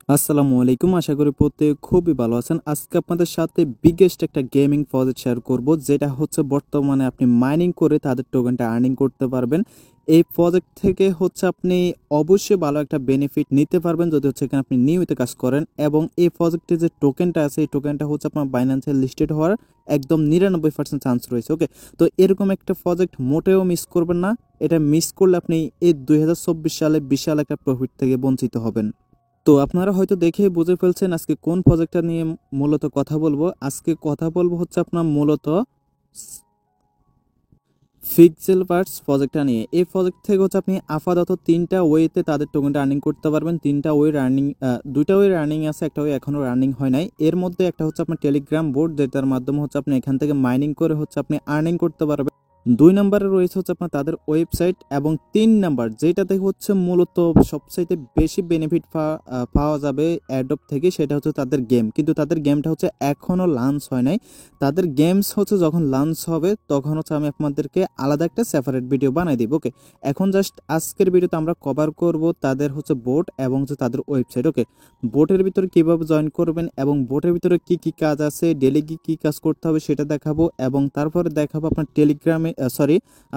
আসসালামু আলাইকুম। আশা করি প্রত্যেকে খুবই ভালো আছেন। আজকে আপনাদের সাথে বিগেস্ট একটা গেমিং প্রজেক্ট শেয়ার করব, যেটা হচ্ছে বর্তমানে আপনি মাইনিং করে তাদের টোকেনটা আর্নিং করতে পারবেন। এই প্রজেক্ট থেকে হচ্ছে আপনি অবশ্যই ভালো একটা বেনিফিট নিতে পারবেন যদি হচ্ছে এখানে আপনি নিয়মিত কাজ করেন, এবং এই প্রজেক্টে যে টোকেনটা আছে এই টোকেনটা হচ্ছে আপনার বাইন্যান্সে লিস্টেড হওয়ার একদম 99% চান্স রয়েছে। ওকে, তো এরকম একটা প্রজেক্ট মোটেও মিস করবেন না। এটা মিস করলে আপনি এই 2024 সালে বিশাল একটা প্রফিট থেকে বঞ্চিত হবেন। তো আপনারা হয়তো দেখে বুঝে ফেলছেন আজকে কোন প্রজেক্টটা নিয়ে মূলত কথা বলবো। আজকে কথা বলবো হচ্ছে আপনার মূলত পিক্সেলভার্স প্রজেক্টটা নিয়ে। এই প্রজেক্ট থেকে হচ্ছে আপনি আপাতত তিনটা ওয়েতে তাদের টোকেনটা আর্নিং করতে পারবেন। তিনটা ওয়ে রানিং, দুইটা ওয়ে রানিং আছে, একটা ওয়ে এখনো রানিং হয় নাই। এর মধ্যে একটা হচ্ছে আপনার টেলিগ্রাম বোর্ড, যেটার মাধ্যমে হচ্ছে আপনি এখান থেকে মাইনিং করে হচ্ছে আপনি আর্নিং করতে পারবেন। 2 নম্বরে রয়েছে হচ্ছে আপনার তাদের ওয়েবসাইট, এবং 3 নাম্বার যেটাতে হচ্ছে মূলত সবচাইতে বেশি বেনিফিট পাওয়া যাবে অ্যাডোব থেকে, সেটা হচ্ছে তাদের গেম। কিন্তু তাদের গেমটা হচ্ছে এখনও লঞ্চ হয় নাই। তাদের গেমস হচ্ছে যখন লঞ্চ হবে তখন হচ্ছে আমি আপনাদেরকে আলাদা একটা সেপারেট ভিডিও বানাই দিব। ওকে, এখন জাস্ট আজকের ভিডিওতে আমরা কভার করব তাদের হচ্ছে বোট এবং হচ্ছে তাদের ওয়েবসাইট। ওকে, বোটের ভিতরে কিভাবে জয়েন করবেন এবং বোটের ভিতরে কি কি কাজ আছে, ডেলি কি কাজ করতে হবে সেটা দেখাবো, এবং তারপরে দেখাবো আপনার টেলিগ্রামে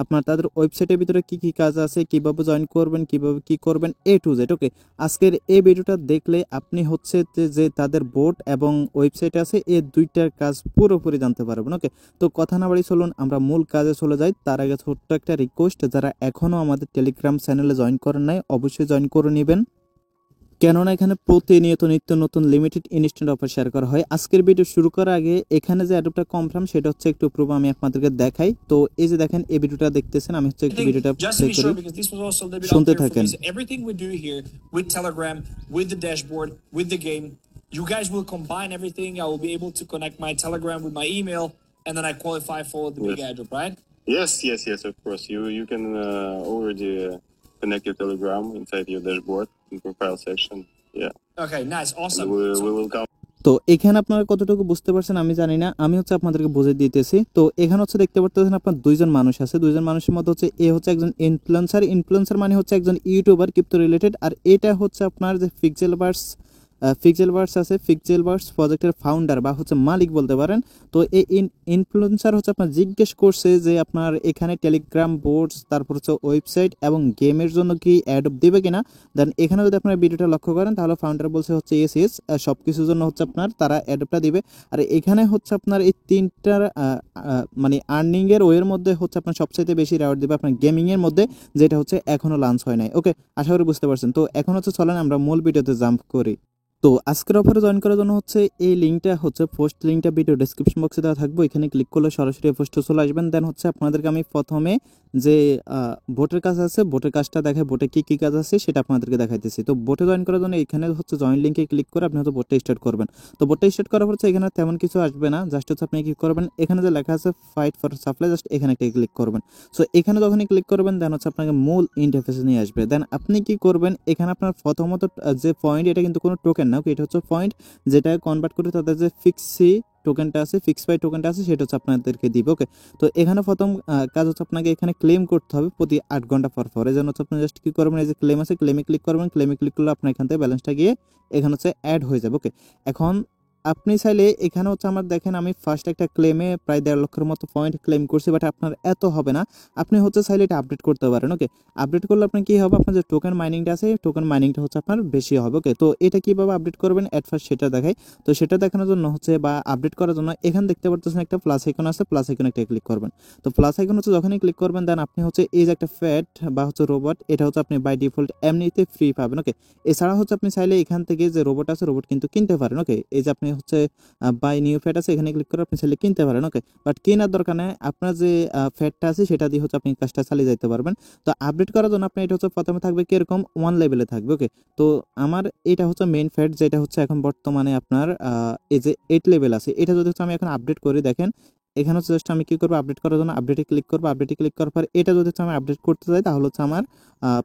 আপনার তাদের ওয়েবসাইটের ভিতরে কি কি কাজ আছে, কিভাবে জয়েন করবেন, কিভাবে কি করবেন, এ টু জেড। ওকে, আজকের এই ভিডিওটা দেখলে আপনি হচ্ছে যে তাদের বোট এবং ওয়েবসাইট আছে এই দুইটার কাজ পুরোপুরি জানতে পারবেন। ওকে, তো কথা না বাড়ি চলুন আমরা মূল কাজে চলে যাই। তার আগে ছোট্ট একটা রিকোয়েস্ট, যারা এখনও আমাদের টেলিগ্রাম চ্যানেলে জয়েন করেন নাই অবশ্যই জয়েন করে নেবেন, কেননা এখানে প্রতিনিয়ত নিত্য নতুন লিমিটেড ইনস্ট্যান্ট অফার শেয়ার করা হয়। আজকের ভিডিও শুরু করার আগে এখানে যে অ্যাডোবটা কনফার্ম সেটা হচ্ছে একটু প্রুফ আমি আপনাদেরকে দেখাই। তো এই যে দেখেন এই ভিডিওটা দেখতেছেন, আমি হচ্ছে একটু ভিডিওটা Just to প্লে be করি, sure, because this was also a little bit শুনতে unclear for me, থাকেন। is everything we do here with Telegram, with the dashboard, with the game, you guys will combine everything. I will be able to connect my Telegram with my email, and then I qualify for the big airdrop, right? Yes, of course. You can already connect your Telegram inside your dashboard in profile section. Yeah. Okay, nice, And awesome. we will come. তো এখানে আপনারা কতটুকু বুঝতে পারছেন আমি জানি না, আমি হচ্ছে আপনাদেরকে বুঝে দিতেছি। তো এখানে হচ্ছে দেখতে পাচ্ছেন আপনার দুইজন মানুষ আছে। দুইজন মানুষের মধ্যে হচ্ছে এ হচ্ছে একজন ইনফ্লুয়েন্সার। ইনফ্লুয়েন্সার মানে হচ্ছে একজন ইউটিউবার ক্রিপ্টো রিলেটেড, আর এটা হচ্ছে আপনার যে পিক্সেলভার্স আছে, পিক্সেলভার্স প্রজেক্টের ফাউন্ডার বা হচ্ছে মালিক বলতে পারেন। তো এই ইনফ্লুয়েন্সার হচ্ছে আপনার জিজ্ঞেস করছে যে আপনার এখানে টেলিগ্রাম বোর্ডস, তারপর হচ্ছে ওয়েবসাইট এবং গেমের জন্য কি অ্যাডপ দেবে কিনা। দেন এখানে যদি আপনার ভিডিওটা লক্ষ্য করেন তাহলে ফাউন্ডার বলছে হচ্ছে ইয়েস সব কিছুর জন্য হচ্ছে আপনার তারা অ্যাডপটা দিবে। আর এখানে হচ্ছে আপনার এই তিনটার মানে আর্নিং এর ওয়ের মধ্যে হচ্ছে আপনার সবচাইতে বেশি রেওয়ার্ড দেবে আপনার গেমিং এর মধ্যে, যেটা হচ্ছে এখনো লঞ্চ হয় নাই। ওকে, আশা করি বুঝতে পারছেন। তো এখন হচ্ছে চলেন আমরা মূল ভিডিওতে জাম্প করি। তো আজকের অফারে জয়েন করার জন্য হচ্ছে এই লিঙ্কটা হচ্ছে পোস্ট লিঙ্কটা ভিডিও ডেসক্রিপশন বক্সে দেওয়া থাকবে, এখানে ক্লিক করলে সরাসরি পোস্টে চলে আসবেন। দেন হচ্ছে আপনাদেরকে আমি প্রথমে যে ভোটের কাজ আছে, ভোটের কাজটা দেখে ভোটে কি কি কাজ আছে সেটা আপনাদেরকে দেখাইতেছি। তো ভোটে জয়েন করার জন্য এখানে হচ্ছে জয়েন লিঙ্কে ক্লিক করে আপনি হচ্ছে ভোটটা স্টার্ট করবেন। তো ভোটটা স্টার্ট করার পর এখানে তেমন কিছু আসবে না, জাস্ট হচ্ছে আপনি কি করবেন, এখানে যে লেখা আছে ফাইট ফর সাপ্লাই, জাস্ট এখানে একটা ক্লিক করবেন। সো এখানে যখনই ক্লিক করবেন দেন হচ্ছে আপনাকে মূল ইন্টারফেসে নিয়ে আসবে। দেন আপনি কি করবেন, এখানে আপনার প্রথমত যে পয়েন্ট, এটা কিন্তু কোনো টোকেন না, এটা হচ্ছে পয়েন্ট, যেটা কনভার্ট করে তাদের যে ফিক্সি টোকেনটা আছে, ফিক্স প্রাইস টোকেনটা আছে, সেটা হচ্ছে আপনাদেরকে দিবে। ওকে, তো এখানে প্রথম কাজ হচ্ছে আপনাকে এখানে ক্লেম করতে হবে প্রতি 8 ঘন্টা পর পর। এই জন্য হচ্ছে আপনি জাস্ট কি করবেন, এই যে ক্লেম আছে ক্লেমে ক্লিক করবেন। ক্লেমে ক্লিক করলে আপনার এখান থেকে ব্যালেন্সটা গিয়ে এখানে হচ্ছে অ্যাড হয়ে যাবে। ওকে, এখন আপনি চাইলে এখানে হচ্ছে আমার দেখেন আমি ফার্স্ট একটা ক্লেমে প্রায় 1.5 লক্ষের মতো পয়েন্ট ক্লেম করছি, বাট আপনার এত হবে না। আপনি হচ্ছে চাইলে এটা আপডেট করতে পারেন। ওকে, আপডেট করলে আপনার কি হবে, আপনার যে টোকেন মাইনিংটা আছে টোকেন মাইনিংটা হচ্ছে আপনার বেশি হবে। ওকে, তো এটা কিভাবে আপডেট করবেন এট ফার্স্ট সেটা দেখাই। তো সেটা দেখানোর জন্য হচ্ছে বা আপডেট করার জন্য এখানে দেখতে পাচ্ছেন একটা প্লাস আইকন আছে, প্লাস আইকনে একটা ক্লিক করবেন। তো প্লাস আইকন হচ্ছে যখনই ক্লিক করবেন দেন আপনি হচ্ছে এই যে একটা ফ্যাট বা হচ্ছে রোবট, এটা হচ্ছে আপনি বাই ডিফল্ট এমনিতে ফ্রি পাবেন। ওকে, এছাড়া হচ্ছে আপনি চাইলে এখান থেকে যে রোবট আছে রোবট কিন্তু কিনতে পারেন। ওকে, এই যে আপনি হচ্ছে বাই নিউ ফ্যাট আছে, এখানে ক্লিক করে আপনি চাইলে কিনতে পারেন। ওকে, বাট কেনার দরকার নেই, আপনার যে ফ্যাটটা আছে সেটা দিয়ে হচ্ছে আপনি কাজটা চালিয়ে যেতে পারবেন। তো আপডেট করার জন্য আপনি এটা হচ্ছে প্রথমে থাকবে কিরকম 1 লেভেলে থাকবে। ওকে, তো আমার এটা হচ্ছে মেইন ফ্যাট, যেটা হচ্ছে এখন বর্তমানে আপনার এই যে 8 লেভেল আছে, এটা যদি হচ্ছে আমি এখন আপডেট করে দেখেন এখানে হচ্ছে জাস্ট আমি কি করবো, আপডেট করার জন্য আপডেটে ক্লিক করবো। আপডেটে ক্লিক করার পর এটা যদি হচ্ছে আমি আপডেট করতে চাই তাহলে হচ্ছে আমার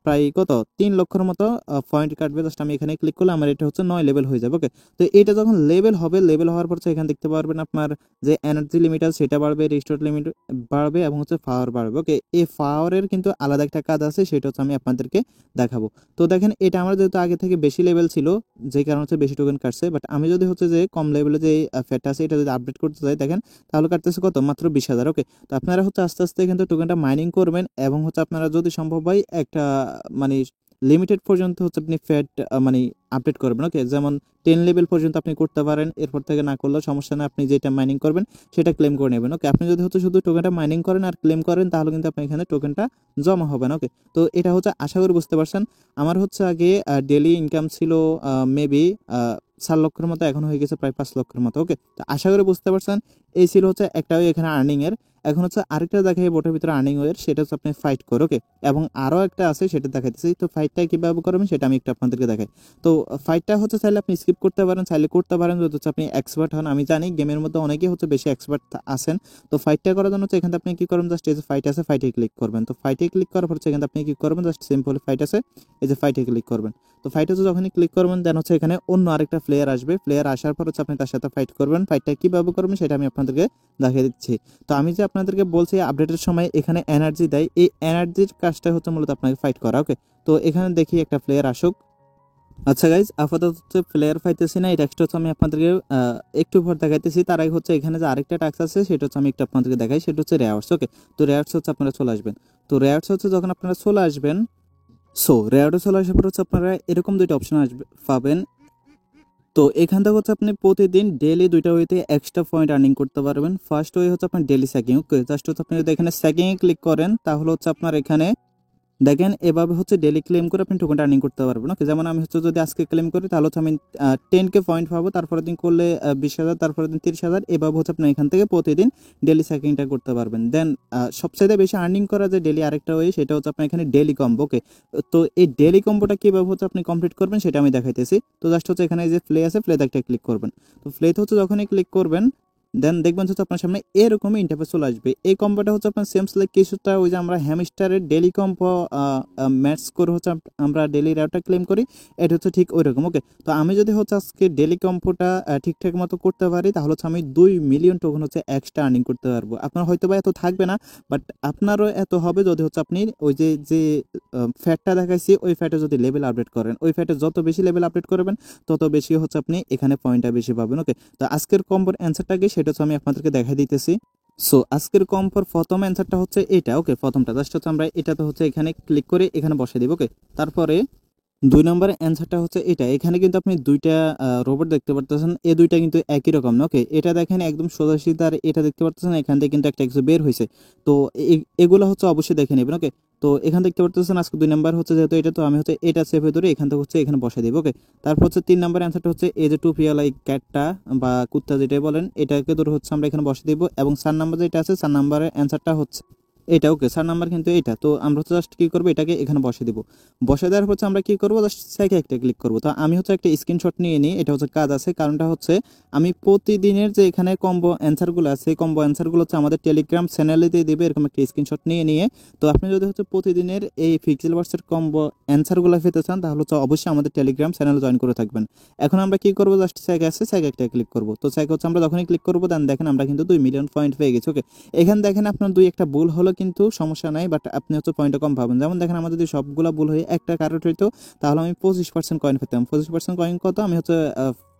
প্রায় কত 3 লক্ষের মতো পয়েন্ট কাটবে। জাস্ট আমি এখানে ক্লিক করলে আমার এটা হচ্ছে 9 লেভেল হয়ে যাবে। ওকে, তো এটা যখন লেভেল হবে, লেভেল হওয়ার পর এখানে দেখতে পারবেন আপনার যে এনার্জি লিমিট আছে সেটা বাড়বে, রিস্টোর লিমিট বাড়বে এবং হচ্ছে পাওয়ার বাড়বে। ওকে, এই পাওয়ারের কিন্তু আলাদা একটা কাজ আছে, সেটা হচ্ছে আমি আপনাদেরকে দেখাবো। তো দেখেন এটা আমার যেহেতু আগে থেকে বেশি লেভেল ছিল, যে কারণে হচ্ছে বেশি টোকেন কাটছে। বাট আমি যদি হচ্ছে যে কম লেভেলে যে ফ্যাটটা আছে এটা যদি আপডেট করতে চাই, দেখেন তাহলে কাটতেছে কত, মাত্র 20,000। ওকে, তো আপনারা হচ্ছে আস্তে আস্তে কিন্তু টোকেনটা মাইনিং করবেন এবং হচ্ছে আপনারা যদি সম্ভব হয় একটা মানে লিমিটেড পর্যন্ত হচ্ছে আপনি ফ্যাট মানে আপডেট করবেন। ওকে, যেমন 10 লেভেল পর্যন্ত আপনি করতে পারেন, এরপর থেকে না করলেও সমস্যা না, আপনি যেটা মাইনিং করবেন সেটা ক্লেম করে নেবেন। ওকে, আপনি যদি হচ্ছে শুধু টোকেনটা মাইনিং করেন আর ক্লেম করেন তাহলে কিন্তু আপনি এখানে টোকেনটা জমা হবে না। ওকে, তো এটা হচ্ছে আশা করি বুঝতে পারছেন। আমার হচ্ছে আগে ডেলি ইনকাম ছিল মেবি 4 লক্ষের মতো, এখন হয়ে গেছে প্রায় 5 লক্ষের মতো। ওকে, তো আশা করি বুঝতে পারছেন। এই ছিল হচ্ছে একটা এখানে আর্নিং এর। এখন হচ্ছে আরেকটা দেখাই বোটের ভিতরে আর্নিং এর, সেটা হচ্ছে আপনি ফাইট করে। ওকে, এবং আরও একটা আছে সেটা দেখাইতেছি। তো ফাইটটা কিভাবে করবেন সেটা আমি একটু আপনাদেরকে দেখাই। তো ফাইটটা হচ্ছে চাইলে আপনি স্কিপ করতে পারেন, চাইলে করতে পারেন যদি হচ্ছে আপনি এক্সপার্ট হন। আমি জানি গেমের মধ্যে অনেকেই হচ্ছে বেশি এক্সপার্ট আছেন। তো ফাইটটা করার জন্য হচ্ছে এখানে আপনি কি করবেন, জাস্ট এই যে ফাইট আছে ফাইটে ক্লিক করবেন। তো ফাইটে ক্লিক করার পর হচ্ছে এখানে আপনি কি করবেন, জাস্ট সিম্পল ফাইট আছে, এই যে ফাইটে ক্লিক করবেন। তো ফাইটে যখনই ক্লিক করবেন দেন হচ্ছে এখানে অন্য আরেকটা প্লেয়ার আসবে। প্লেয়ার আসার পর হচ্ছে আপনি তার সাথে ফাইট করবেন। ফাইটটা কিভাবে করবেন সেটা আমি আপনাদেরকে দেখিয়ে দিচ্ছি। তো আমি যে আপনাদেরকে বলছি আপডেটের সময় এখানে এনার্জি দেয়, এই এনার্জির কাজটা হচ্ছে মূলত আপনাকে ফাইট করা। ওকে, তো এখানে দেখি একটা প্লেয়ার আসুক। আচ্ছা গাইজ, আপাতত হচ্ছে প্লেয়ার পাইতেছি না, এই টাস্কটা হচ্ছে আমি আপনাদেরকে একটু পর দেখাইতেছি। তার আগে হচ্ছে এখানে যে আরেকটা টাস্ক আছে সেটা হচ্ছে আমি একটু আপনাদেরকে দেখাই, সেটা হচ্ছে রেয়ার্স। ওকে, তো রেয়ার্স হচ্ছে আপনারা চলে আসবেন। তো রেয়ার্স হচ্ছে যখন আপনারা চলে আসবেন, সো রেয়ার্সে চলে আসার পর হচ্ছে আপনারা এরকম দুইটা অপশন আসবে পাবেন। তো এখান থেকে হচ্ছে আপনি প্রতিদিন ডেলি 2টা ওয়েতে এক্সট্রা পয়েন্ট আর্নিং করতে পারবেন। ফার্স্ট ওয়ে হচ্ছে আপনার ডেলি স্যাকিং। ওকে, জাস্ট হচ্ছে আপনি যদি এখানে স্যাকিংয়ে ক্লিক করেন তাহলে হচ্ছে আপনার এখানে দেখেন এভাবে হচ্ছে ডেলি ক্লেম করে আপনি টোকেনটা আর্নিং করতে পারবেন। ওকে, যেমন আমি হচ্ছে যদি আজকে ক্লেম করি তাহলে হচ্ছে আমি 10K পয়েন্ট পাবো, তারপরে দিন করলে 20,000, তারপরে দিন 30,000, এভাবে হচ্ছে আপনি এখান থেকে প্রতিদিন ডেলি স্যাকিংটা করতে পারবেন। দেন সবচেয়ে বেশি আর্নিং করা যে ডেলি আরেকটা ওয়ে সেটা হচ্ছে আপনার এখানে ডেলি কম্বো। ওকে, তো এই ডেলি কম্বোটা কীভাবে হচ্ছে আপনি কমপ্লিট করবেন সেটা আমি দেখাইতেছি। তো জাস্ট হচ্ছে এখানে যে প্লে আছে প্লেতে একটা ক্লিক করবেন। তো প্লেতে হচ্ছে যখনই ক্লিক করবেন দেন দেখবেন হচ্ছে আপনার সামনে এরকমই ইন্টারফেস চলে আসবে। এই কম্বোটা হচ্ছে আপনার সেমস লাইক কিছুটা ওই যে আমরা হ্যামস্টারের ডেলি কম্বো ম্যাচ করে হচ্ছে আমরা ডেলি রেওয়ার্ডটা ক্লেম করি, এটা হচ্ছে ঠিক ওই রকম। ওকে, তো আমি যদি হচ্ছে আজকে ডেলি কম্বোটা ঠিকঠাক মতো করতে পারি তাহলে হচ্ছে আমি 2 মিলিয়ন টোকেন হচ্ছে এক্সট্রা আর্নিং করতে পারবো। আপনার হয়তো বা এত থাকবে না, বাট আপনারও এত হবে যদি হচ্ছে আপনি ওই যে যে ফ্যাটটা দেখাইছি ওই ফ্যাটে যদি লেভেল আপডেট করেন। ওই ফ্যাটে যত বেশি লেভেল আপডেট করবেন তত বেশি হচ্ছে আপনি এখানে পয়েন্টটা বেশি পাবেন। ওকে, তো আজকের কম্বোর অ্যান্সারটাকে সেটা হচ্ছে আমি আপনাদেরকে দেখাই দিতেছি। সো আজকের কম্বোর প্রথম অ্যান্সারটা হচ্ছে এটা। ওকে, প্রথমটা জাস্ট হচ্ছে আমরা এটাতে হচ্ছে এখানে ক্লিক করে এখানে বসে দিব। ওকে, তারপরে 2 নম্বরের অ্যান্সারটা হচ্ছে এটা। এখানে কিন্তু আপনি দুইটা রোবট দেখতে পারতেছেন, এই দুইটা কিন্তু একই রকম না। ওকে, এটা দেখেন একদম সোজা সিধা, আর এটা দেখতে পারতেছেন এখান থেকে কিন্তু একটা কিছু বের হয়েছে। তো এগুলো হচ্ছে অবশ্যই দেখে নেবেন। ওকে, তো এখান দেখতে পারতেছেন আজকে 2 নাম্বার হচ্ছে যেহেতু এটা, তো আমি হচ্ছে এটা সেভে ধরে এখান থেকে হচ্ছে এখানে বসাই দিব। ওকে, তারপর হচ্ছে 3 নাম্বার অ্যান্সারটা হচ্ছে এই যে টুপিওয়ালা এই ক্যাটটা বা কুত্তা যেটাই বলেন এটাকে ধরে হচ্ছে আমরা এখানে বসে দিব। এবং 4 নাম্বার যেটা আছে 4 নাম্বারের অ্যান্সারটা হচ্ছে এটা। ওকে, 4 নাম্বার কিন্তু এটা। তো আমরা হচ্ছে জাস্ট কি করবো, এটাকে এখানে বসে দিব। বসে দেওয়ার হচ্ছে আমরা কি করবো, জাস্ট সাইকে একটা ক্লিক করবো। তো আমি হচ্ছে একটা স্ক্রিনশট নিয়ে নিই, এটা হচ্ছে কাজ আছে। কারণটা হচ্ছে আমি প্রতিদিনের যে এখানে কম্বো অ্যান্সারগুলো আছে এই কম্বো অ্যান্সারগুলো হচ্ছে আমাদের টেলিগ্রাম চ্যানেলে দিয়ে দেবে, এরকম একটা স্ক্রিনশট নিয়ে তো আপনি যদি হচ্ছে প্রতিদিনের এই পিক্সেলভার্সের কম্বো অ্যান্সারগুলো পেতে চান তাহলে হচ্ছে অবশ্যই আমাদের টেলিগ্রাম চ্যানেলে জয়েন করে থাকবেন। এখন আমরা কি করবো, জাস্ট সাইকে আছে সাইকে একটা ক্লিক করবো। তো সাইকে হচ্ছে আমরা যখনই ক্লিক করবো দেন দেখেন আমরা কিন্তু 2 মিলিয়ন পয়েন্ট পেয়ে গেছি। ওকে, এখানে দেখেন আপনার 2-1টা ভুল হলো কিন্তু সমস্যা নাই, বাট আপনি হচ্ছে পয়েন্টটা কম পাবেন। যেমন দেখেন আমার যদি সবগুলো ভুল হয়ে একটা কারেক্ট হইতো তাহলে আমি 25% কয়েন পেতাম। 25% কয়েন কত, আমি হচ্ছে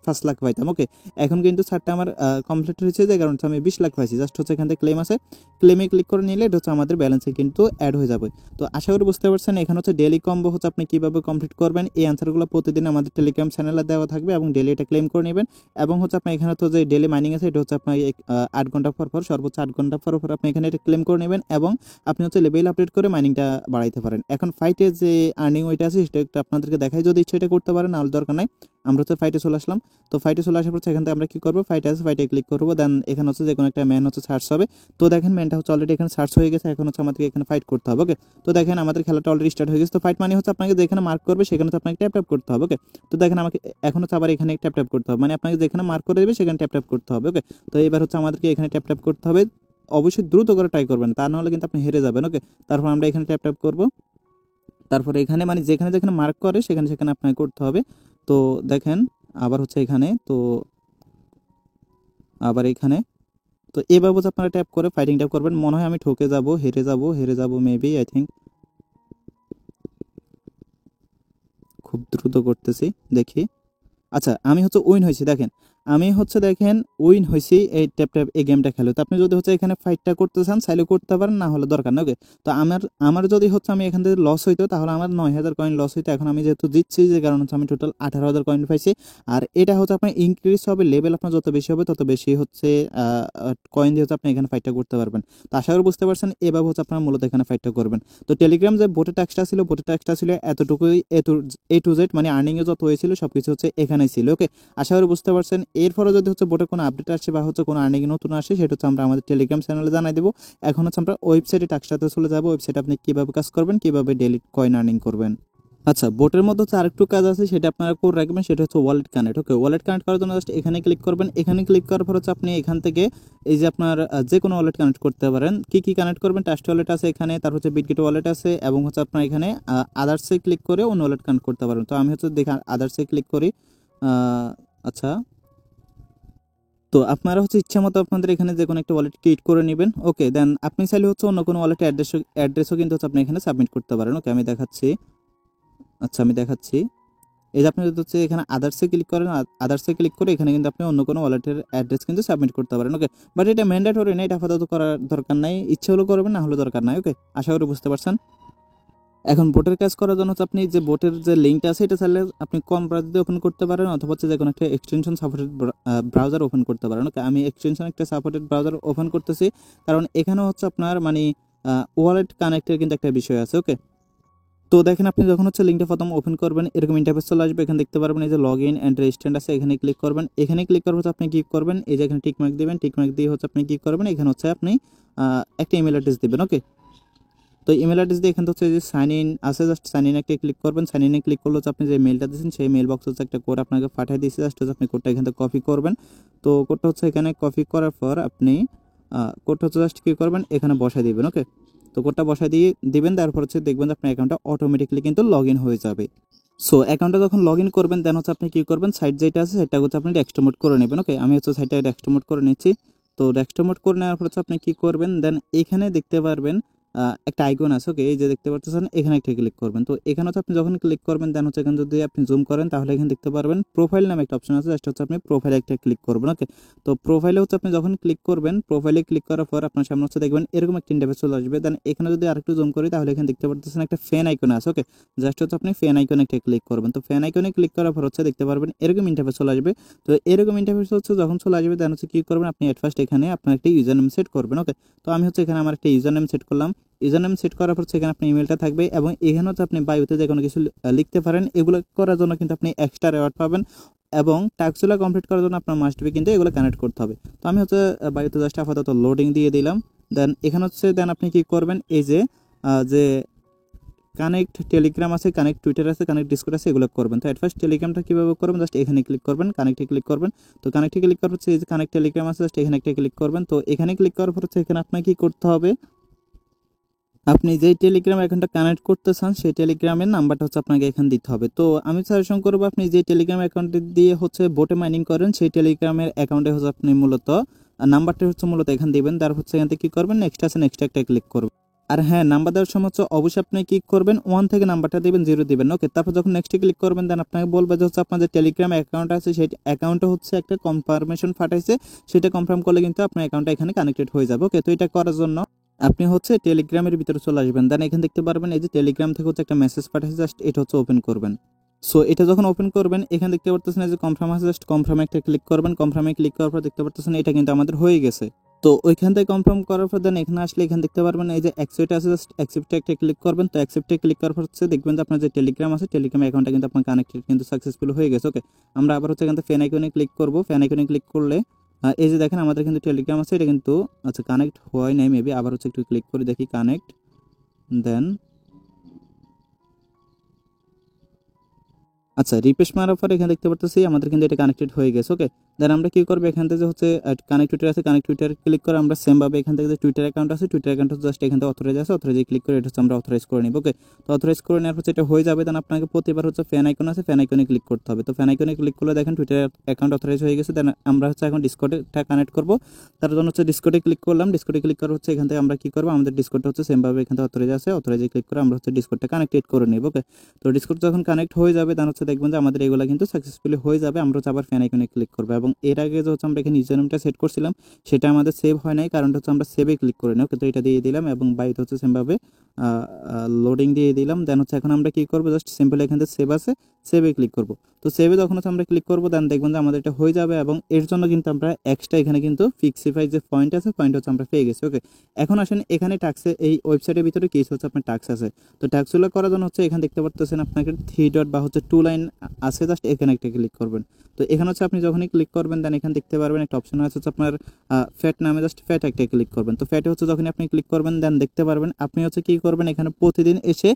5 লাখ পাইতাম। ওকে, এখন কিন্তু 4টা আমার কমপ্লিট হয়েছে যে কারণে আমি 20 লাখ পাইছি। জাস্ট হচ্ছে এখান থেকে ক্লেম আছে, ক্লেমে ক্লিক করে নিলে এটা হচ্ছে আমাদের ব্যালেন্সে কিন্তু অ্যাড হয়ে যাবে। তো আশা করি বুঝতে পারছেন এখানে হচ্ছে ডেলি কম্বো হচ্ছে আপনি কীভাবে কমপ্লিট করবেন। এই অ্যান্সারগুলো প্রতিদিন আমাদের টেলিগ্রাম চ্যানেলে দেওয়া থাকবে এবং ডেলি এটা ক্লেম করে নেবেন। এবং হচ্ছে আপনার এখানে তো যে ডেলি মাইনিং আছে এটা হচ্ছে আপনার 8 ঘন্টা পর সর্বোচ্চ 8 ঘন্টা পর আপনি এখানে এটা ক্লেম করে নেবেন এবং আপনি হচ্ছে লেভেল আপডেট করে মাইনিংটা বাড়াইতে পারেন। এখন ফাইটে যে আর্নিং ওইটা আছে সেটা একটু আপনাদেরকে দেখাই, যদি ইচ্ছে এটা করতে পারেন আর দরকার নাই। আমরা হচ্ছে ফাইটে চলে আসলাম। তো ফাইটে চলে আসার পর এখান থেকে আমরা কি করবো, ফাইটে আছে, ফাইটে ক্লিক করবো। দেন এখানে হচ্ছে যে কোনো একটা ম্যান হচ্ছে সার্চ হবে। তো দেখেন ম্যানটা হচ্ছে অলরেডি এখানে সার্চ হয়ে গেছে, এখন হচ্ছে আমাদেরকে এখানে ফাইট করতে হবে। ওকে, তো দেখেন আমাদের খেলাটা অলরেডি স্টার্ট হয়ে গেছে। তো ফাইট মানে হচ্ছে আপনাকে যেখানে মার্ক করবে সেখানে হচ্ছে আপনাকে ট্যাপ ট্যাপ করতে হবে। ওকে, তো দেখেন আমাকে এখন হচ্ছে আবার এখানে ট্যাপ ট্যাপ করতে হবে, মানে আপনাকে যেখানে মার্ক করে দেবে সেখানে ট্যাপ ট্যাপ করতে হবে। ওকে, তো এবার হচ্ছে আমাদেরকে এখানে ট্যাপ ট্যাপ করতে হবে। অবশ্যই দ্রুত করে ট্রাই করবেন, তা নাহলে কিন্তু আপনি হেরে যাবেন। ওকে, তারপর আমরা এখানে ট্যাপ ট্যাপ করবো। তারপরে এখানে মানে যেখানে যেখানে মার্ক করে সেখানে সেখানে আপনাকে করতে হবে। তো দেখেন আবার হচ্ছে এখানে, তো আবার এখানে, তো এভাবে হচ্ছে আপনারা ট্যাপ করে ফাইটিংটা করবেন। মনে হয় আমি ঠকে যাব, হেরে যাব মেবি, আই থিঙ্ক। খুব দ্রুত করতেছি, দেখি। আচ্ছা, আমি হচ্ছে উইন হয়েছি। দেখেন আমি হচ্ছে দেখেন উইন হয়েছি এই ট্যাপ ট্যাপ এই গেমটা খেলে। তো আপনি যদি হচ্ছে এখানে ফাইটটা করতে চান চাইলে করতে পারেন, না হলে দরকার না। ওকে, তো আমার যদি হচ্ছে আমি এখান থেকে লস হইতো তাহলে আমার 9,000 কয়েন লস হইতো। এখন আমি যেহেতু জিতছি, যে কারণ হচ্ছে আমি টোটাল 18,000 কয়েন পাইছি। আর এটা হচ্ছে আপনার ইনক্রিজ হবে, লেভেল আপনার যত বেশি হবে তত বেশি হচ্ছে কয়েন দিয়ে হচ্ছে আপনি এখানে ফাইটটা করতে পারবেন। তো আশা করি বুঝতে পারছেন, এভাবে হচ্ছে আপনার মূলত এখানে ফাইটটা করবেন। তো টেলিগ্রাম যে বোটের ট্যাক্সটা ছিল এতটুকুই, এ টু জেড, মানে আর্নিংয়ে যত হয়েছিল সবকিছু হচ্ছে এখানেই ছিল। ওকে, আশা করি বুঝতে পারছেন। এরপরে যদি হচ্ছে বোটে কোনো আপডেট আসে বা হচ্ছে কোনো আর্নিং নতুন আসে, সেটা হচ্ছে আমরা আমাদের টেলিগ্রাম চ্যানেলে জানাই দেবো। এখন হচ্ছে আমরা ওয়েবসাইটে টাক্সটাতে চলে যাবো। ওয়েবসাইটে আপনি কিভাবে কাজ করবেন, কিভাবে ডেলি কয়েন আর্নিং করবেন। আচ্ছা, বোটের মধ্যে হচ্ছে আরেকটু কাজ আছে, সেটা আপনারা করে রাখবেন, সেটা হচ্ছে ওয়ালেট কানেক্ট। ওকে, ওয়ালেট কানেক্ট করার জন্য জাস্ট এখানে ক্লিক করবেন। এখানে ক্লিক করার পর হচ্ছে আপনি এখান থেকে এই যে আপনার যে কোনো ওয়ালেট কানেক্ট করতে পারেন। কি কানেক্ট করবেন, ট্রাস্ট ওয়ালেট আছে এখানে, তারপর হচ্ছে বিটগেট ওয়ালেট আছে, এবং হচ্ছে আপনার এখানে আদার্সে ক্লিক করে অন্য ওয়ালেট কানেক্ট করতে পারেন। তো আমি হচ্ছে দেখে আদার্সে ক্লিক করি। আচ্ছা, তো আপনারা হচ্ছে ইচ্ছা মতো আপনাদের এখানে যে কোনো একটা ওয়ালেট ক্রিয়েট করে নেবেন। ওকে, দেন আপনি চাইলে হচ্ছে অন্য কোনো ওয়ালেটের অ্যাড্রেসও কিন্তু হচ্ছে আপনি এখানে সাবমিট করতে পারেন। ওকে, আমি দেখাচ্ছি। আচ্ছা, আমি দেখাচ্ছি। এই যে আপনি যদি হচ্ছে এখানে আদার্সে ক্লিক করেন, আদার্সে ক্লিক করে এখানে কিন্তু আপনি অন্য কোনো ওয়ালেটের অ্যাড্রেস কিন্তু সাবমিট করতে পারেন। ওকে, বাট এটা ম্যান্ডেটরি না, এটা আপাতত করার দরকার নাই, ইচ্ছে হলো করবেন, না হলে দরকার নাই। ওকে, আশা করি বুঝতে পারছেন। এখন বোটের কাজ করার জন্য হচ্ছে আপনি যে বোটের যে লিঙ্কটা আছে এটা চাইলে আপনি কম ব্রাউজার দিয়ে ওপেন করতে পারেন, অথবা হচ্ছে যে কোনো একটা এক্সটেনশন সাপোর্টেড ব্রাউজার ওপেন করতে পারেন। ওকে, আমি এক্সটেনশন একটা সাপোর্টেড ব্রাউজার ওপেন করতেছি, কারণ এখানে হচ্ছে আপনার মানে ওয়ালেট কানেক্টের কিন্তু একটা বিষয় আছে। ওকে, তো দেখেন আপনি যখন হচ্ছে লিঙ্কটা প্রথম ওপেন করবেন এরকম ইন্টারফেস চলে আসবে। এখানে দেখতে পারবেন এই যে লগ ইন অ্যান্ড রেজিস্ট্যান্ট আছে, এখানে ক্লিক করবেন। এখানে ক্লিক করার হচ্ছে আপনি কি করবেন, এই যে এখানে টিকমার্ক দিবেন, টিকমার্ক দিয়ে হচ্ছে আপনি কি করবেন, এখানে হচ্ছে আপনি একটা ইমেল অ্যাড্রেস দিবেন। ওকে, তো ইমেল অ্যাড্রেস দিয়ে এখান থেকে হচ্ছে যে সাইন ইন আছে, জাস্ট সাইন ইন একটা ক্লিক করবেন। সাইন ইনে ক্লিক করলে হচ্ছে আপনি যে মেলটা দিয়েছেন সেই মেল বক্স হচ্ছে একটা কোড আপনাকে পাঠিয়ে দিয়েছে, জাস্ট হচ্ছে আপনি কোডটা এখান থেকে কপি করবেন। তো কোডটা হচ্ছে এখানে কপি করার পর আপনি কোডটা হচ্ছে জাস্ট কী করবেন, এখানে বসাই দিবেন। ওকে, তো কোডটা বসাই দিয়ে দিবেন, তারপর হচ্ছে দেখবেন যে আপনার অ্যাকাউন্টটা অটোমেটিকলি কিন্তু লগ ইন হয়ে যাবে। সো অ্যাকাউন্টটা যখন লগ ইন করবেন দেন হচ্ছে আপনি কী করবেন, সাইট যেটা আছে সেটা হচ্ছে আপনি ডেস্কটপ মোড করে নেবেন। ওকে, আমি হচ্ছে সাইটটা ডেস্কটপ মোড করে নিচ্ছি। তো ডেস্কটপ মোড করে নেওয়ার পর হচ্ছে আপনি কী করবেন, দেন এখানে দেখতে পারবেন একটা আইকন আছে। ওকে, এই যে দেখতে পাচ্ছেন এখানে একটা ক্লিক করবেন। তো এখানে হচ্ছে আপনি যখন ক্লিক করবেন দেন হচ্ছে এখানে যদি আপনি জুম করেন তাহলে এখানে দেখতে পারবেন প্রোফাইল নামে একটা অপশন আছে, জাস্ট হচ্ছে আপনি প্রোফাইলে একটা ক্লিক করবেন। ওকে, তো প্রোফাইলে হচ্ছে আপনি যখন ক্লিক করবেন, প্রোফাইলে ক্লিক করার পর আপনার সামনে হচ্ছে দেখবেন এরকম একটা ইন্টারফেস চলে আসবে। দেন এখানে যদি আরেকটু জুম করি তাহলে এখানে দেখতে পাচ্ছেন একটা ফ্যান আইকন আছে। ওকে, জাস্ট হচ্ছে আপনি ফ্যান আইকনে একটা ক্লিক করবেন। তো ফ্যান আইকনে ক্লিক করার পর হচ্ছে দেখতে পারবেন এরকম ইন্টারফেস চলে আসবে। তো এরকম ইন্টারফেস হচ্ছে যখন চলে আসবে দেন হচ্ছে কী করবেন, আপনি এট ফার্স্ট এখানে আপনার একটা ইউজার নেম সেট করবেন। ওকে, তো আমি হচ্ছে এখানে আমার একটা ইউজার নেম সেট করলাম। ইউজার নেম সেট করার পর সেখানে আপনার ইমেলটা থাকবে, এবং এখানে হচ্ছে আপনি বায়োতে যে কোনো কিছু লিখতে পারেন। এগুলো করার জন্য কিন্তু আপনি এক্সট্রা রেওয়ার্ড পাবেন, এবং টাস্কগুলো কমপ্লিট করার জন্য আপনার মাস্ট বি কিন্তু এগুলো কানেক্ট করতে হবে। তো আমি হচ্ছে বায়োতে জাস্ট আপাতত লোডিং দিয়ে দিলাম। দেন এখানে হচ্ছে দেন আপনি কি করবেন, এই যে যে কানেক্ট টেলিগ্রাম আছে, কানেক্ট টুইটার আছে, কানেক্ট ডিসকর্ড আছে, এগুলো করবেন। তো এট ফার্স্ট টেলিগ্রামটা কীভাবে করবেন, জাস্ট এখানে ক্লিক করবেন, কানেক্টে ক্লিক করবেন। তো কানেক্টে ক্লিক করার হচ্ছে এই যে কানেক্ট টেলিগ্রাম আছে, জাস্ট এখানে একটা ক্লিক করবেন। তো এখানে ক্লিক করার পর হচ্ছে এখানে আপনাকে কী করতে হবে, আপনি যেই টেলিগ্রাম অ্যাকাউন্টটা কানেক্ট করতে চান সেই টেলিগ্রামের নাম্বারটা হচ্ছে আপনাকে এখানে দিতে হবে। তো আমি সাজেশন করবো আপনি যে টেলিগ্রাম অ্যাকাউন্টে দিয়ে হচ্ছে বোটে মাইনিং করেন সেই টেলিগ্রামের অ্যাকাউন্টে হচ্ছে আপনি মূলত নাম্বারটা হচ্ছে মূলত এখানে দিবেন। তারপর হচ্ছে এখান থেকে কী করবেন, নেক্সট আছে, নেক্সট একটা ক্লিক করবেন। আর হ্যাঁ, নাম্বার দেওয়ার সময় হচ্ছে অবশ্যই আপনি কি করবেন, 1 থেকে নাম্বারটা দিবেন, 0 দিবেন। ওকে, তারপর যখন নেক্সটে ক্লিক করবেন দেন আপনাকে বলবে যে হচ্ছে আপনার যে টেলিগ্রাম অ্যাকাউন্ট আছে সেই অ্যাকাউন্টে হচ্ছে একটা কনফার্মেশন পাঠাইছে, সেটা কনফার্ম করলে কিন্তু আপনার অ্যাকাউন্টটা এখানে কানেক্টেড হয়ে যাবে। ওকে, তো এটা করার জন্য আপনি হচ্ছে টেলিগ্রামের ভিতরে চলে আসবেন। দেন এখানে দেখতে পারবেন এই যে টেলিগ্রাম থেকে হচ্ছে একটা মেসেজ পাঠাইছে, জাস্ট এটা হচ্ছে ওপেন করবেন। সো এটা যখন ওপেন করবেন এখানে দেখতে পারতেছেন যে কনফার্ম আছে, জাস্ট কনফার্মে একটা ক্লিক করবেন। কনফার্মে ক্লিক করার পর দেখতে পারতেছেন এটা কিন্তু আমাদের হয়ে গেছে। তো ওইখান থেকে কনফার্ম করার পর দেন এখানে আসলে এখানে দেখতে পারবেন এই যে অ্যাকসেপ্ট আছে, জাস্ট অ্যাকসেপ্টে একটা ক্লিক করবেন। তো অ্যাকসেপ্টে ক্লিক করার পর হচ্ছে দেখবেন যে আপনার যে টেলিগ্রাম আছে, টেলিগ্রাম অ্যাকাউন্টটা কিন্তু আপনার কানেক্টেড কিন্তু সাকসেসফুল হয়ে গেছে। ওকে, আমরা আবার হচ্ছে এখান থেকে ফ্যান আইকনে ক্লিক করবো। ফ্যান আইকনে ক্লিক করলে এই যে দেখেন আমাদের কিন্তু টেলিগ্রাম আছে, এটা কিন্তু আচ্ছা কানেক্ট হয় নাই মেবি, আবার হচ্ছে একটু ক্লিক করে দেখি কানেক্ট, দেন আচ্ছা রিফ্রেশ মারার পর এখানে দেখতে পাচ্ছি আমাদের কিন্তু এটা কানেক্টেড হয়ে গেছে। ওকে, দেন আমরা কি করবো, এখান থেকে হচ্ছে কানেক্ট টুইটার আছে, কানেক্ট টুইটার ক্লিক করে আমরা সেম ভাবে এখান থেকে যে টুইটার অ্যাকাউন্ট আছে, টুইটার অ্যাকাউন্ট জাস্ট এখান থেকে অথরাইজ আছে, অথরাইজে ক্লিক করে এটা হচ্ছে আমরা অথরাইজ করে নিব। ওকে, তো অথরাইজ করে নেওয়ার পর এটা হয়ে যাবে। দেন আপনাকে প্রতিবার হচ্ছে ফ্যান আইকন আছে, ফ্যান আইকনে ক্লিক করতে হবে। তো ফ্যান আইকনে ক্লিক করলে দেখেন টুইটার অ্যাকাউন্ট অথরাইজ হয়ে গেছে। দেন আমরা হচ্ছে এখন ডিসকর্ডটা কানেক্ট করবো, তার জন্য হচ্ছে ডিসকর্ডে ক্লিক করলাম। ডিসকর্ডে ক্লিক করা হচ্ছে এখান থেকে আমরা কি করবো, আমাদের ডিসকর্ডটা হচ্ছে সেম ভাবে এখান থেকে অথরাইজ আছে, অথরাইজে ক্লিক করে আমরা হচ্ছে ডিসকর্ডটা কানেক্টেড করে নিব। ওকে, তো ডিসকর্ড যখন কানেক্ট হয়ে যাবে দেন হচ্ছে দেখবেন যে আমাদের এগুলো কিন্তু সাকসেসফুলি হয়ে যাবে। আমরা হচ্ছে আবার ফ্যান আইকনে ক্লিক করবো, এবং এর আগে যে হচ্ছে আমরা এখানে ইউজার নেমটা সেট করছিলাম সেটা আমাদের সেভ হয় নাই, কারণটা হচ্ছে আমরা সেভে ক্লিক করে নিই। ওকে, তো এটা দিয়ে দিলাম এবং বাইরে হচ্ছে সেমভাবে লোডিং দিয়ে দিলাম। দেন হচ্ছে এখন আমরা কি করবো, জাস্ট সিম্পল এখান থেকে সেভ আছে, সেভে ক্লিক করবো। তো সেভে যখন হচ্ছে আমরা ক্লিক করবো দেন দেখবেন যে আমাদের এটা হয়ে যাবে, এবং এর জন্য কিন্তু আমরা এক্সট্রা এখানে কিন্তু ফিক্সিফাই যে পয়েন্ট আছে, পয়েন্ট হচ্ছে আমরা পেয়ে গেছি। ওকে, এখন আসেন এখানে টাক্সে এই ওয়েবসাইটের ভিতরে কিছু হচ্ছে আপনার টাক্স আছে। তো টাক্সগুলো করার জন্য হচ্ছে এখানে দেখতে পাচ্ছেন আপনাকে 3 ডট বা হচ্ছে 2 লাইন আছে, জাস্ট এখানে একটা ক্লিক করবেন। তো এখানে হচ্ছে আপনি যখনই ক্লিক করবেন দেন এখানে দেখতে পারবেন একটা অপশন আছে হচ্ছে আপনার ফ্যাট নামে, জাস্ট ফ্যাট একটা ক্লিক করবেন। তো ফ্যাটে হচ্ছে যখনই আপনি ক্লিক করবেন দেন দেখতে পারবেন আপনি হচ্ছে কি করবেন, এখানে প্রতিদিন এসে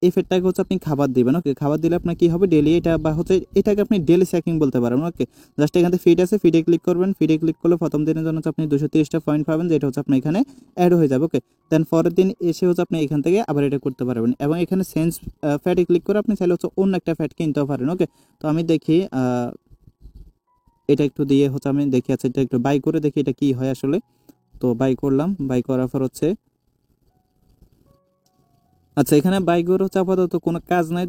এই ফ্যাটটাকে হচ্ছে আপনি খাবার দিবেন। ওকে, খাবার দিলে আপনার কি হবে, ডেলি এটা বা হচ্ছে এটাকে আপনি ডেলি স্যাকিং বলতে পারেন। ওকে, জাস্ট এখানে ফিড আছে, ফিডে ক্লিক করবেন। ফিডে ক্লিক করলে প্রথম দিনের জন্য হচ্ছে আপনি 230টা পয়েন্ট পাবেন, যেটা হচ্ছে আপনি এখানে অ্যাড হয়ে যাবে। ওকে, দেন পরের দিন এসে হচ্ছে আপনি এখান থেকে আবার এটা করতে পারবেন, এবং এখানে সেন্স ফ্যাটে ক্লিক করে আপনি চাইলে হচ্ছে অন্য একটা ফ্যাট কিনতেও পারেন। ওকে, তো আমি দেখি এটা একটু দিয়ে হচ্ছে আমি দেখি, আচ্ছা এটা একটু বাই করে দেখি এটা কি হয় আসলে। তো বাই করলাম, বাই করার পর হচ্ছে আচ্ছা এখানে বাইকগুলো হচ্ছে আপাতত কোনো কাজ নাই।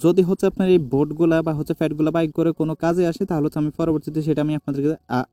যদি হচ্ছে আপনার এই বোর্ডগুলা বা হচ্ছে ফ্যাটগুলা বাইক করে কোনো কাজে আসে তাহলে হচ্ছে আমি পরবর্তীতে সেটা আমি আপনাদেরকে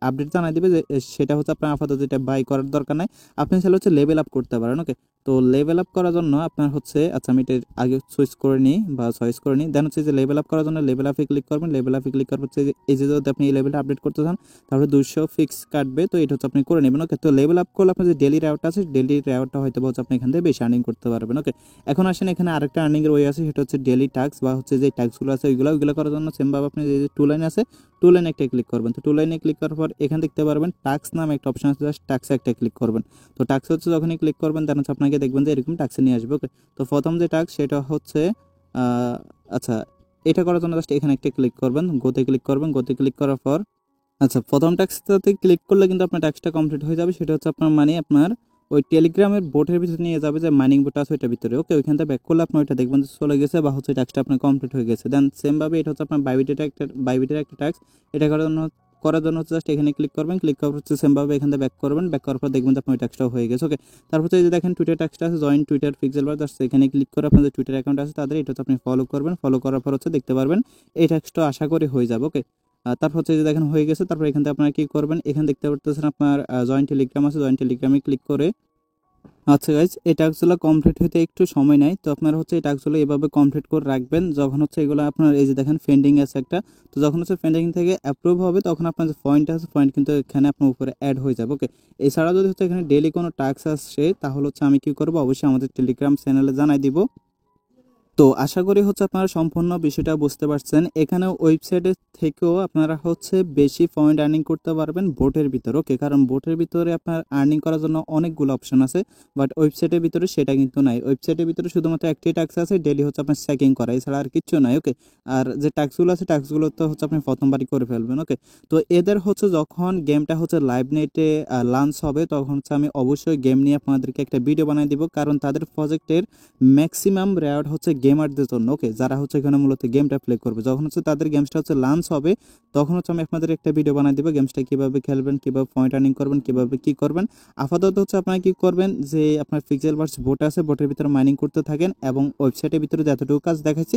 আপডেট জানাই দেবে যে সেটা হচ্ছে আপনার আপাতত এটা বাই করার দরকার নাই, আপনি চাইলে হচ্ছে লেভেল আপ করতে পারেন। ওকে, তো লেভেল আপ করার জন্য আপনার হচ্ছে আচ্ছা আমি এটা আগে সুইচ করে নিই বা চয়েস করে নিই। দেন হচ্ছে যে লেভেল আপ করার জন্য লেভেল আপে ক্লিক করবেন। লেভেল আপে ক্লিক করার হচ্ছে এই যে যদি আপনি এই লেভেলটা আপডেট করতে চান তাহলে 200 ফিক্স কাটবে, তো এটা হচ্ছে আপনি করে নেবেন। ওকে, তো লেভেল আপ করলে আপনার যে ডেলি রেওয়ার্ডটা আছে, ডেলি রেওয়ার্ডটা হয়তো হচ্ছে আপনি এখান থেকে বেশি আর্নিং করতে পারবেন। ওকে, এখন আসেন এখানে আরেকটা আর্নিং এর ওয়ে আছে, সেটা হচ্ছে ডেলি টাস্ক বা হচ্ছে যে টাস্কগুলো আছে ওইগুলো করার জন্য সেম ভাবে আপনি যে 2 লাইন আছে 2 লাইনে একটা ক্লিক করবেন। তো 2 লাইনে ক্লিক করার পর এখানে দেখতে পারবেন টাস্ক নামে একটা অপশন আছে, জাস্ট টাস্কে একটা ক্লিক করবেন। তো টাস্ক হচ্ছে যখনই ক্লিক করবেন তখন হচ্ছে আপনাকে দেখবেন যে এরকম টাস্কে নিয়ে আসবে। ওকে, তো প্রথম যে টাস্ক সেটা হচ্ছে আচ্ছা এটা করার জন্য জাস্ট এখানে একটা ক্লিক করবেন, গোতে ক্লিক করবেন। গোতে ক্লিক করার পর আচ্ছা প্রথম টাস্কটাতে ক্লিক করলে কিন্তু আপনার টাস্কটা কমপ্লিট হয়ে যাবে, সেটা হচ্ছে আপনার মানে আপনার ওই টেলিগ্রামের বোটের ভিতরে নিয়ে যাবে, যে মাইনিং বোট আছে ওইটার ভিতরে। ওকে, ওইখান থেকে ব্যাক করলে আপনি ওইটা দেখবেন যে চলে গেছে বা হচ্ছে টাস্কটা আপনার কমপ্লিট হয়ে গেছে। দেন সেম ভাবে এটা হচ্ছে আপনার বাইবিটের একটা টাস্ক, এটা করার জন্য হচ্ছে জাস্ট এখানে ক্লিক করবেন। ক্লিক করার হচ্ছে সেম ভাবে এখান থেকে ব্যাক করবেন। ব্যাক করার পর দেখবেন যে আপনার ওই টাস্কটাও হয়ে গেছে। ওকে, তারপর এই যে দেখেন টুইটার টাস্কটা আছে, জয়েন টুইটার পিক্সেল বার, জাস্ট এখানে ক্লিক করে আপনাদের টুইটার অ্যাকাউন্ট আছে তাদের এটা হচ্ছে আপনি ফলো করবেন। ফলো করার পর হচ্ছে দেখতে পারবেন এই টাস্কটা আশা করি হয়ে যাবে। ওকে, তারপর হচ্ছে যে দেখেন হয়ে গেছে। তারপর এখান থেকে আপনারা কি করবেন, এখানে দেখতে পাচ্ছেন আপনার জয়েন্ট টেলিগ্রাম আছে, জয়েন্ট টেলিগ্রামে ক্লিক করে আচ্ছা গাইজ এই টাস্কগুলো কমপ্লিট হতে একটু সময় নেয়, তো আপনারা হচ্ছে এই টাস্কগুলো এভাবে কমপ্লিট করে রাখবেন। যখন হচ্ছে এগুলো আপনার এই যে দেখেন পেন্ডিং আছে একটা, তো যখন হচ্ছে পেন্ডিং থেকে অ্যাপ্রুভ হবে তখন আপনার যে পয়েন্ট আছে পয়েন্ট কিন্তু এখানে আপনার উপরে অ্যাড হয়ে যাবে। ওকে, এছাড়া যদি হচ্ছে এখানে ডেলি কোনো টাস্ক আসে তাহলে হচ্ছে আমি কি করবো, অবশ্যই আমাদের টেলিগ্রাম চ্যানেলে জানাই দিব। তো আশা করি হচ্ছে আপনারা সম্পূর্ণ বিষয়টা বুঝতে পারছেন। এখানে ওয়েবসাইটের থেকেও আপনারা হচ্ছে বেশি পয়েন্ট আর্নিং করতে পারবেন বোটের ভিতরে। ওকে, কারণ বোটের ভিতরে আপনার আর্নিং করার জন্য অনেকগুলো অপশন আছে, বাট ওয়েবসাইটের ভিতরে সেটা কিন্তু নাই। ওয়েবসাইটের ভিতরে শুধুমাত্র একটি টাস্ক আছে, ডেলি হচ্ছে আপনার চেকিং করা, এছাড়া আর কিচ্ছু নাই। ওকে, আর যে টাস্কগুলো আছে টাস্কগুলো তো হচ্ছে আপনি প্রথমবারই করে ফেলবেন। ওকে, তো এদের হচ্ছে যখন গেমটা হচ্ছে লাইভ নেটে লঞ্চ হবে তখন হচ্ছে আমি অবশ্যই গেম নিয়ে আপনাদেরকে একটা ভিডিও বানিয়ে দিব, কারণ তাদের প্রজেক্টের ম্যাক্সিমাম রেওয়ার্ড হচ্ছে গেমারদের জন্য। ওকে, যারা হচ্ছে এখানে মূলত গেমটা প্লে করবে, যখন হচ্ছে তাদের গেমসটা হচ্ছে লঞ্চ হবে তখন হচ্ছে আমি আপনাদের একটা ভিডিও বানিয়ে দিব গেমসটা কিভাবে খেলবেন, কিভাবে পয়েন্ট আর্নিং করবেন, কিভাবে কি করবেন। আপাতত হচ্ছে আপনারা কি করবেন, যে আপনার পিক্সেল বার্স বোট আছে, বোটের ভিতরে মাইনিং করতে থাকেন এবং ওয়েবসাইটের ভিতরে যতটুকু কাজ দেখাচ্ছি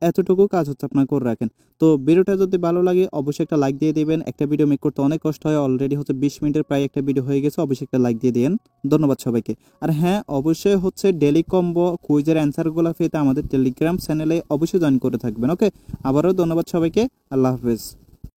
এতটুকু কাজ হচ্ছে আপনার করে রাখেন। তো ভিডিওটা যদি ভালো লাগে অবশ্যই একটা লাইক দিয়ে দিবেন। একটা ভিডিও মেক করতে অনেক কষ্ট হয়, অলরেডি হচ্ছে 20 মিনিটের প্রায় একটা ভিডিও হয়ে গেছে, অবশ্যই একটা লাইক দিয়ে দিন। ধন্যবাদ সবাইকে। আর হ্যাঁ, অবশ্যই হচ্ছে ডেলি কম্বো কুইজের অ্যান্সারগুলো পেতে আমাদের টেলিগ্রাম চ্যানেলে অবশ্যই জয়েন করে থাকবেন। ওকে, আবারও ধন্যবাদ সবাইকে, আল্লাহ হাফেজ।